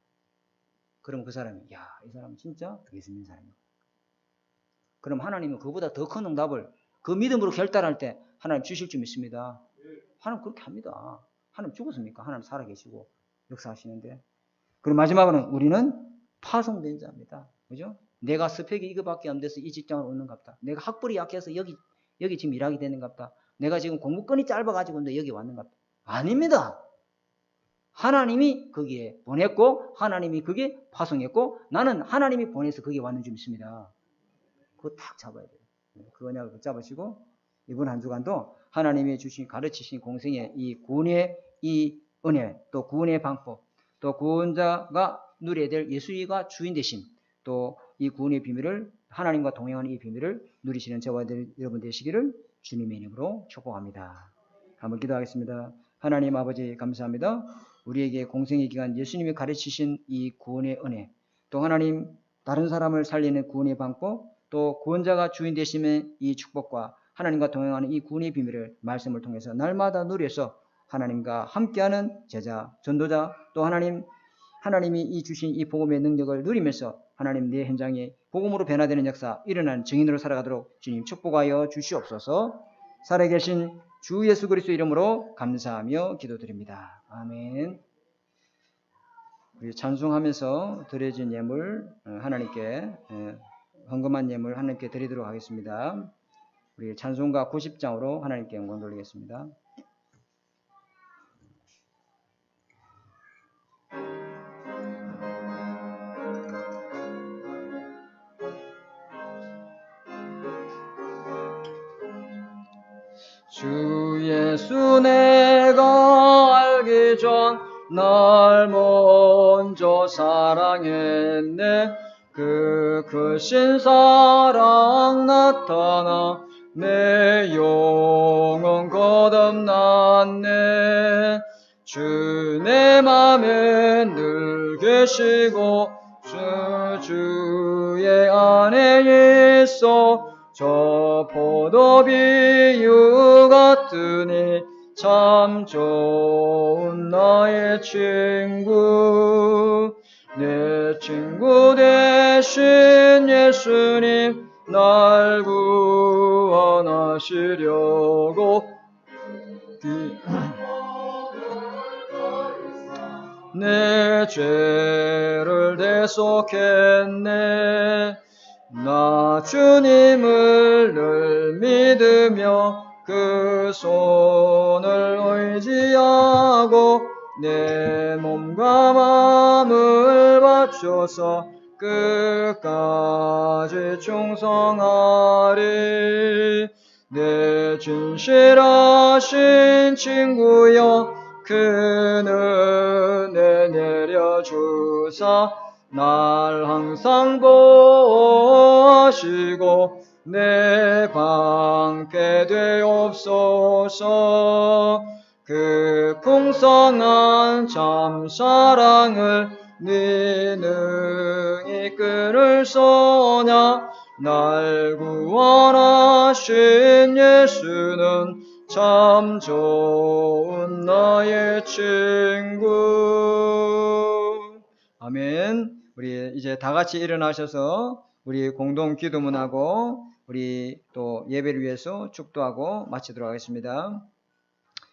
그럼 그 사람이 이 사람은 진짜 예수 믿는 사람이고, 그럼 하나님은 그보다 더 큰 응답을 그 믿음으로 결단할 때 하나님 주실 줄 믿습니다. 하나님 그렇게 합니다. 하나님 죽었습니까? 하나님 살아계시고 역사하시는데. 그리고 마지막으로는 우리는 파송된 자입니다. 그죠? 내가 스펙이 이거밖에 안 돼서 이 직장을 얻는갑다. 내가 학벌이 약해서 여기 지금 일하게 되는갑다. 내가 지금 공부권이 짧아가지고 여기 왔는갑다. 아닙니다. 하나님이 거기에 보냈고 하나님이 거기에 파송했고 나는 하나님이 보내서 거기에 왔는 줄 믿습니다. 그거 탁 잡아야 돼요. 그 언약을 붙잡으시고 이번 한 주간도 하나님이 주신 가르치신 공생의 이 구원의 이 은혜, 또 구원의 방법, 또 구원자가 누려야 될 예수가 주인 되심, 또 이 구원의 비밀을 하나님과 동행하는 이 비밀을 누리시는 저와 여러분 되시기를 주님의 이름으로 축복합니다. 한번 기도하겠습니다. 하나님 아버지 감사합니다. 우리에게 공생의 기간 예수님이 가르치신 이 구원의 은혜, 또 하나님 다른 사람을 살리는 구원의 방법, 또 구원자가 주인 되심의 이 축복과 하나님과 동행하는 이 구원의 비밀을 말씀을 통해서 날마다 누려서 하나님과 함께하는 제자, 전도자, 또 하나님이 이 주신 이 복음의 능력을 누리면서 하나님 내 현장에 복음으로 변화되는 역사, 일어나는 증인으로 살아가도록 주님 축복하여 주시옵소서. 살아계신 주 예수 그리스도 이름으로 감사하며 기도드립니다. 아멘. 우리 찬송하면서 드려진 예물 하나님께 헌금한 예물 하나님께 드리도록 하겠습니다. 우리 찬송가 90장으로 하나님께 영광 돌리겠습니다. 주 예수 내가 알기 전 날 먼저 사랑했네. 그 크신 사랑 나타나 내 영혼 거듭났네. 주 내 맘에 늘 계시고 주의 안에 있어 저 포도비유 같으니 참 좋은 나의 친구. 내 친구 되신 예수님 날 구원하시려고 내 죄를 대속했네. 나 주님을 늘 믿으며 그 손을 의지하고 내 몸과 마음을 바쳐서 끝까지 충성하리. 내 진실하신 친구여 큰 은혜 내려주사 날 항상 보호하시고 내 방패 되옵소서. 그 풍성한 참 사랑을 네 능히 끊을 소냐. 날 구원하신 예수는 참 좋은 나의 친구. 아멘. 우리 이제 다 같이 일어나셔서 우리 공동 기도문하고 우리 또 예배를 위해서 축도하고 마치도록 하겠습니다.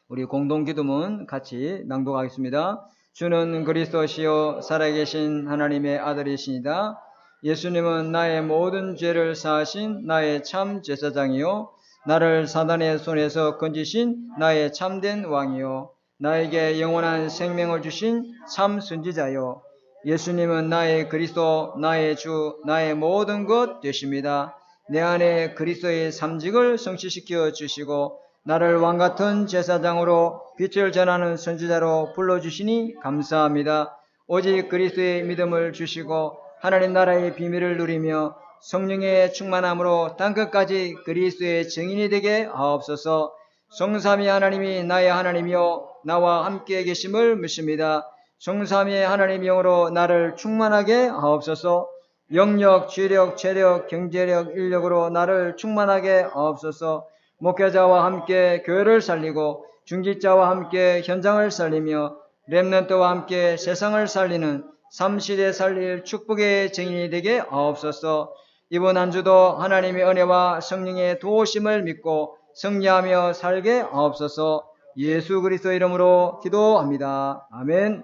우리 공동 기도문 같이 낭독하겠습니다. 주는 그리스도시요 살아계신 하나님의 아들이시니다. 예수님은 나의 모든 죄를 사하신 나의 참 제사장이요 나를 사단의 손에서 건지신 나의 참된 왕이요 나에게 영원한 생명을 주신 참 선지자요 예수님은 나의 그리스도, 나의 주, 나의 모든 것 되십니다. 내 안에 그리스도의 삼직을 성취시켜 주시고 나를 왕같은 제사장으로 빛을 전하는 선지자로 불러주시니 감사합니다. 오직 그리스도의 믿음을 주시고 하나님 나라의 비밀을 누리며 성령의 충만함으로 땅끝까지 그리스도의 증인이 되게 하옵소서. 성삼위 하나님이 나의 하나님이요 나와 함께 계심을 믿습니다. 성삼위 하나님 영으로 나를 충만하게 하옵소서. 영력, 지력, 체력, 경제력, 인력으로 나를 충만하게 하옵소서. 목회자와 함께 교회를 살리고 중직자와 함께 현장을 살리며 렘넌트와 함께 세상을 살리는 3시대 살릴 축복의 증인이 되게 하옵소서. 이번 한 주도 하나님의 은혜와 성령의 도우심을 믿고 승리하며 살게 하옵소서. 예수 그리스도 이름으로 기도합니다. 아멘.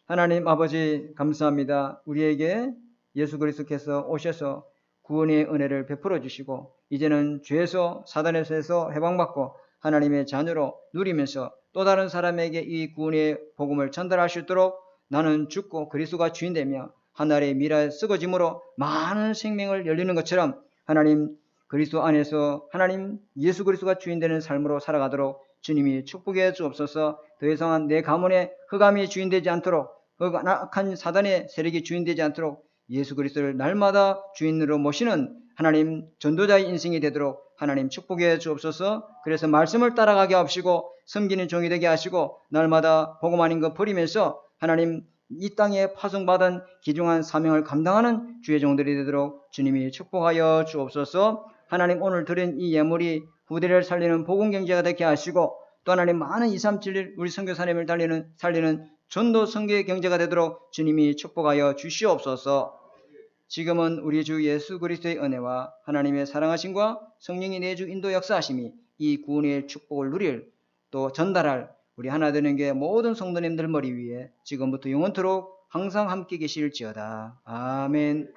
하나님 아버지 감사합니다. 우리에게 예수 그리스도께서 오셔서 구원의 은혜를 베풀어 주시고 이제는 죄에서 사단의 손에서 해방받고 하나님의 자녀로 누리면서 또 다른 사람에게 이 구원의 복음을 전달할 수 있도록 나는 죽고 그리스도가 주인되며 하늘의 미라에 쓰거짐으로 많은 생명을 열리는 것처럼 하나님 그리스도 안에서 하나님 예수 그리스도가 주인되는 삶으로 살아가도록 주님이 축복해 주옵소서. 더 이상 내 가문에 흑암이 주인되지 않도록 악한 사단의 세력이 주인되지 않도록 예수 그리스도를 날마다 주인으로 모시는 하나님 전도자의 인생이 되도록 하나님 축복해 주옵소서. 그래서 말씀을 따라가게 하시고 섬기는 종이 되게 하시고 날마다 복음 아닌 것 버리면서 하나님 이 땅에 파송받은 귀중한 사명을 감당하는 주의 종들이 되도록 주님이 축복하여 주옵소서. 하나님 오늘 드린 이 예물이 후대를 살리는 복음 경제가 되게 하시고 또 하나님 많은 237일 우리 선교사님을 살리는 전도 선교의 경제가 되도록 주님이 축복하여 주시옵소서. 지금은 우리 주 예수 그리스도의 은혜와 하나님의 사랑하심과 성령의 내주 인도 역사하심이 이 구원의 축복을 누릴 또 전달할 우리 하나 되는 게 모든 성도님들 머리 위에 지금부터 영원토록 항상 함께 계실지어다. 아멘.